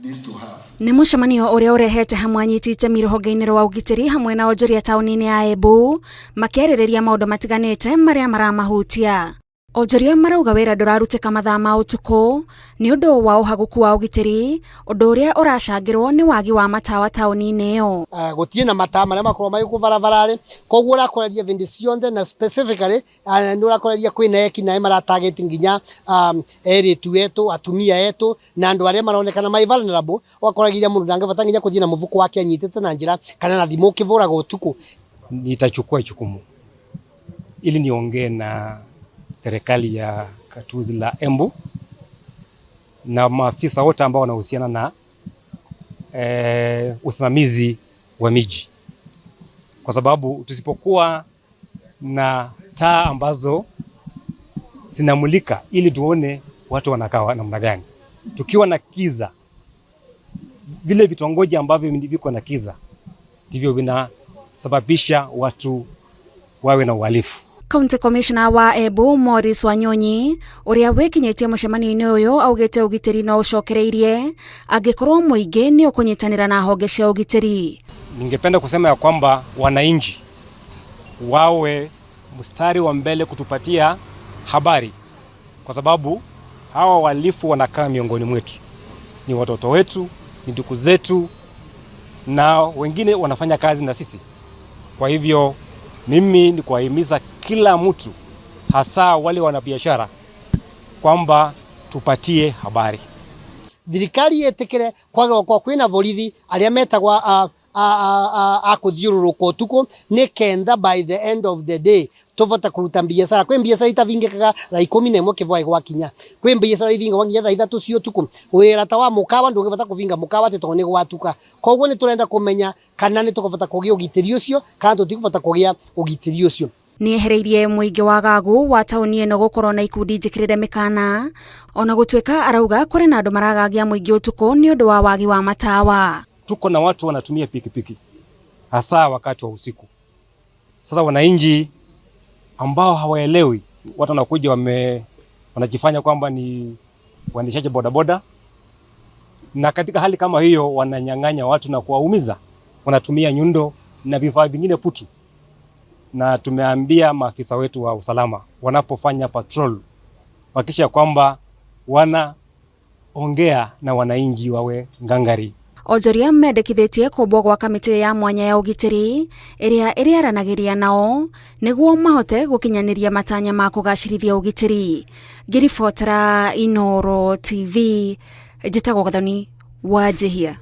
Nĩ mũcemanio ũrĩa ũrehete hamwe anyiti itemi rũhonge-inĩ rwa ũgitĩri hamwe na onjoria taũni-inĩ ya Embu makĩarĩrĩria maũndũ matiganĩte marĩa maramahutia. Onjoria marauga wĩra ndũrarutĩka mathaa ma ũtukũ nĩ ũndũ wa ũhaguku wa ũgitĩri, ũndũ ũrĩa ũracangĩrwo nĩ wagi wa matawa taũni-inĩ ĩyo. Gũtirĩ na matawa marĩa makorwo magĩkũ barabara-rĩ, koguo ũrakoreria vindi ciothe na specifically nĩ ũrakoreria kwĩna eki naĩ maratarget nginya airĩtu etu, atumia etu na andũ arĩa maronekana mai vulnerable. Ũgakoragia mũndũ ndangĩbata nginya kũthiĩ na mũbuko wake anyitĩte na njĩra kana na thimũ ũkĩvũraga ũtukũ. Nitachukua jukumu ili niongee na serikali ya gatuzi la Embu na maafisa wote ambao wanahusiana na usimamizi wa miji, kwa sababu tusipokuwa na taa ambazo zinamulika ili tuone watu wanakaa namna gani, tukiwa na kiza, vile vitongoji ambavyo viko na kiza ndivyo vinasababisha watu wawe na uhalifu. County Commissioner wa Embu Morris Wanyonyi uria wikinyitie mucemanio-ini uyu augite ugitiri no ucokereirie angikorwo muingi ni ukunyitanira na honge cia ugitiri. Ningependa kusema ya kwamba wananchi wawe mstari wa mbele kutupatia habari, kwa sababu hawa wahalifu wanakaa miongoni mwetu, ni watoto wetu, ni ndugu zetu na wengine wanafanya kazi na sisi. Kwa hivyo mimi ni kuwahimiza kila mtu, hasa wale wanabiashara, kwamba tupatie habari. Thirikari yetekere kwa kwina borithi aria metagwa akuthiururuka utuku ni kenda by the end of the day tuvota kuruta biashara. Kwi biashara itavingikaga thaa 11 kivwaĩ gwakinya, kwi biashara ivinga gwakinya thaa 3 cia utuku. Wira ta wa mukawa ndungivota kuvinga mukawa ati tondu ni gwatuka. Koguo ni turenda kumenya kana ni tukuvota kugia ugitiri ucio kana tutikuvota kugia ugitiri ucio. Niehereirie muingi wa gagu wa tauni eno gukorwo na ikundi njikirire mikana, ona gutweka arauga kuri na andu maragagia muingi utuku ni undu wa wagi wa matawa. Tuko na watu wanatumia pikipiki hasa wakati wa usiku. Sasa wananchi ambao hawaelewi, watu wanakuja wanajifanya kwamba ni waendeshaji bodaboda, na katika hali kama hiyo wananyang'anya watu na kuwaumiza. Wanatumia nyundo na vifaa vingine putu. Na tumeambia maafisa wetu wa usalama wanapofanya patrol hakikisha kwamba wanaongea na wananchi wawe ngangari. Onjoria mendekithitie kumbwo gwa kamiti ya mwanya ya ugitiri iria iriaranagiria nao niguo mahote gukinyaniria matanya ma kugacirithia ugitiri. Ngiribotera Inooro TV, njitagwo Gathoni Wanjihia.